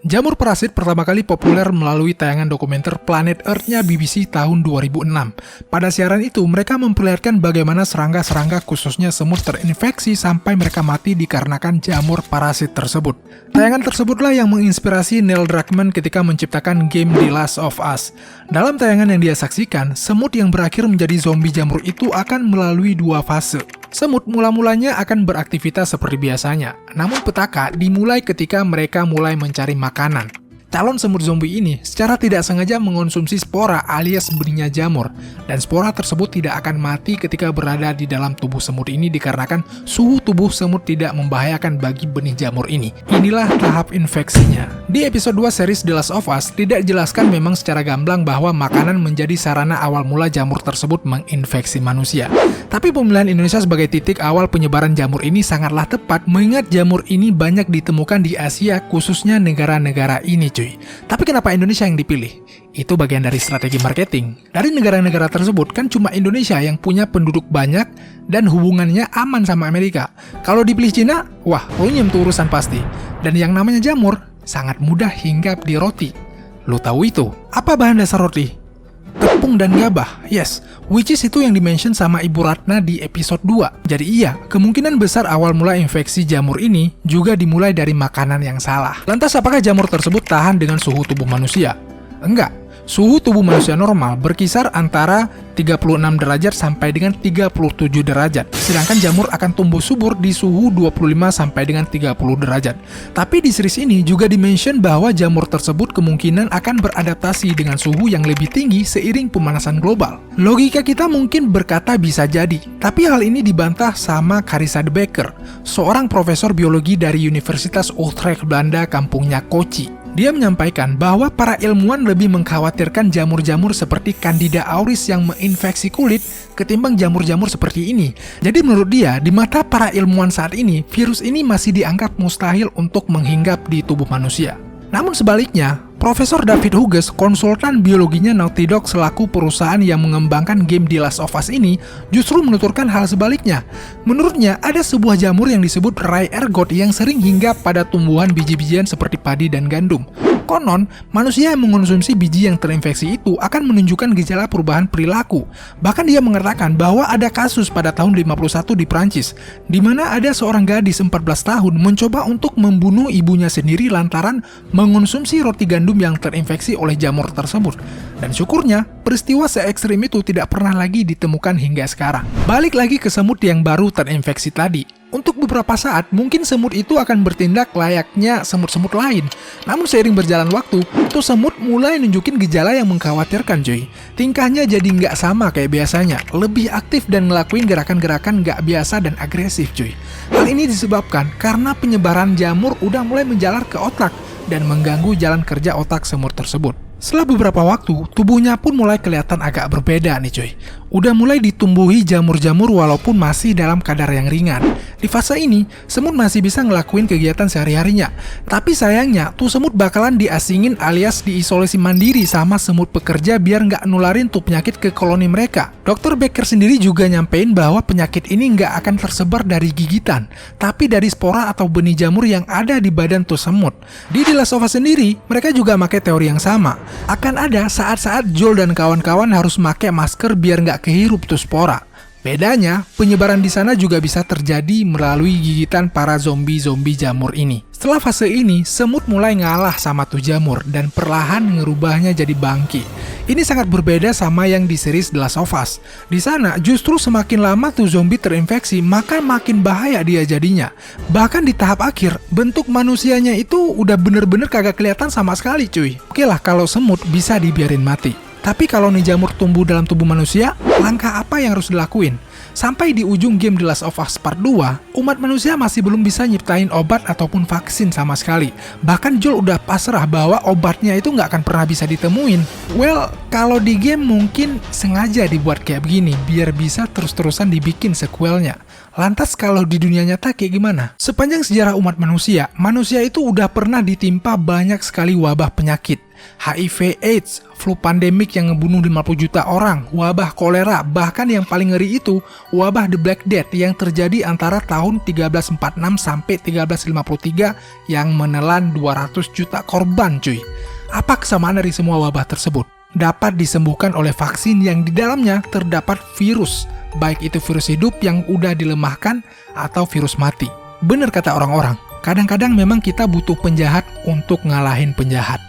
Jamur parasit pertama kali populer melalui tayangan dokumenter Planet Earth-nya BBC tahun 2006. Pada siaran itu, mereka memperlihatkan bagaimana serangga-serangga khususnya semut terinfeksi sampai mereka mati dikarenakan jamur parasit tersebut. Tayangan tersebutlah yang menginspirasi Neil Druckmann ketika menciptakan game The Last of Us. Dalam tayangan yang dia saksikan, semut yang berakhir menjadi zombie jamur itu akan melalui dua fase. Semut mula-mulanya akan beraktivitas seperti biasanya, namun petaka dimulai ketika mereka mulai mencari makanan. Calon semut zombie ini secara tidak sengaja mengonsumsi spora alias benihnya jamur, dan spora tersebut tidak akan mati ketika berada di dalam tubuh semut ini dikarenakan suhu tubuh semut tidak membahayakan bagi benih jamur ini. Inilah tahap infeksinya. Di episode 2 series The Last of Us, tidak dijelaskan memang secara gamblang bahwa makanan menjadi sarana awal mula jamur tersebut menginfeksi manusia. Tapi pemilihan Indonesia sebagai titik awal penyebaran jamur ini sangatlah tepat, mengingat jamur ini banyak ditemukan di Asia, khususnya negara-negara ini cuy. Tapi kenapa Indonesia yang dipilih? Itu bagian dari strategi marketing. Dari negara-negara tersebut kan cuma Indonesia yang punya penduduk banyak dan hubungannya aman sama Amerika. Kalau dipilih Cina, wah runyam tuh urusan pasti. Dan yang namanya jamur sangat mudah hinggap di roti. Lo tahu itu? Apa bahan dasar roti? Tepung dan gabah, yes, which is itu yang dimention sama Ibu Ratna di episode 2. Jadi iya, kemungkinan besar awal mula infeksi jamur ini juga dimulai dari makanan yang salah. Lantas apakah jamur tersebut tahan dengan suhu tubuh manusia? Enggak. Suhu tubuh manusia normal berkisar antara 36 derajat sampai dengan 37 derajat. Sedangkan jamur akan tumbuh subur di suhu 25 sampai dengan 30 derajat. Tapi di series ini juga dimention bahwa jamur tersebut kemungkinan akan beradaptasi dengan suhu yang lebih tinggi seiring pemanasan global. Logika kita mungkin berkata bisa jadi, tapi hal ini dibantah sama Carissa de Becker, seorang profesor biologi dari Universitas Utrecht Belanda, kampungnya Kochi. Dia menyampaikan bahwa para ilmuwan lebih mengkhawatirkan jamur-jamur seperti Candida auris yang menginfeksi kulit ketimbang jamur-jamur seperti ini. Jadi menurut dia, di mata para ilmuwan saat ini, virus ini masih dianggap mustahil untuk menghinggap di tubuh manusia. Namun sebaliknya, Profesor David Hughes, konsultan biologinya Naughty Dog selaku perusahaan yang mengembangkan game The Last of Us ini, justru menuturkan hal sebaliknya. Menurutnya, ada sebuah jamur yang disebut Rai ergot yang sering hinggap pada tumbuhan biji-bijian seperti padi dan gandum. Konon, manusia yang mengonsumsi biji yang terinfeksi itu akan menunjukkan gejala perubahan perilaku. Bahkan dia mengatakan bahwa ada kasus pada tahun 51 di Prancis, di mana ada seorang gadis 14 tahun mencoba untuk membunuh ibunya sendiri lantaran mengonsumsi roti gandum yang terinfeksi oleh jamur tersebut. Dan syukurnya, peristiwa se-ekstrim itu tidak pernah lagi ditemukan hingga sekarang. Balik lagi ke semut yang baru terinfeksi tadi. Untuk beberapa saat, mungkin semut itu akan bertindak layaknya semut-semut lain. Namun seiring berjalan waktu, tuh semut mulai nunjukin gejala yang mengkhawatirkan cuy. Tingkahnya jadi nggak sama kayak biasanya, lebih aktif dan ngelakuin gerakan-gerakan nggak biasa dan agresif cuy. Hal ini disebabkan karena penyebaran jamur udah mulai menjalar ke otak dan mengganggu jalan kerja otak semut tersebut. Setelah beberapa waktu, tubuhnya pun mulai kelihatan agak berbeda nih cuy. Udah mulai ditumbuhi jamur-jamur walaupun masih dalam kadar yang ringan. Di fase ini, semut masih bisa ngelakuin kegiatan sehari-harinya. Tapi sayangnya, tuh semut bakalan diasingin alias diisolasi mandiri sama semut pekerja biar nggak nularin tuh penyakit ke koloni mereka. Dr. Becker sendiri juga nyampein bahwa penyakit ini nggak akan tersebar dari gigitan, tapi dari spora atau benih jamur yang ada di badan tuh semut. Di The Last of Us sendiri, mereka juga pakai teori yang sama. Akan ada saat-saat Joel dan kawan-kawan harus pakai masker biar nggak kehirup tuh spora. Bedanya, penyebaran di sana juga bisa terjadi melalui gigitan para zombie-zombie jamur ini. Setelah fase ini, semut mulai ngalah sama tuh jamur dan perlahan ngerubahnya jadi bangki. Ini sangat berbeda sama yang di series The Last of Us. Di sana, justru semakin lama tuh zombie terinfeksi, maka makin bahaya dia jadinya. Bahkan di tahap akhir, bentuk manusianya itu udah bener-bener kagak kelihatan sama sekali cuy. Oke lah kalau semut bisa dibiarin mati. Tapi kalau nih jamur tumbuh dalam tubuh manusia, langkah apa yang harus dilakuin? Sampai di ujung game The Last of Us Part 2, umat manusia masih belum bisa nyiptain obat ataupun vaksin sama sekali. Bahkan Joel udah pasrah bahwa obatnya itu nggak akan pernah bisa ditemuin. Well, kalau di game mungkin sengaja dibuat kayak begini, biar bisa terus-terusan dibikin sequelnya. Lantas kalau di dunia nyata kayak gimana? Sepanjang sejarah umat manusia itu udah pernah ditimpa banyak sekali wabah penyakit. HIV AIDS, flu pandemik yang ngebunuh 50 juta orang, wabah kolera, bahkan yang paling ngeri itu, wabah The Black Death yang terjadi antara tahun 1346 sampai 1353 yang menelan 200 juta korban cuy. Apa kesamaan dari semua wabah tersebut? Dapat disembuhkan oleh vaksin yang di dalamnya terdapat virus, baik itu virus hidup yang udah dilemahkan atau virus mati. Bener kata orang-orang, kadang-kadang memang kita butuh penjahat untuk ngalahin penjahat.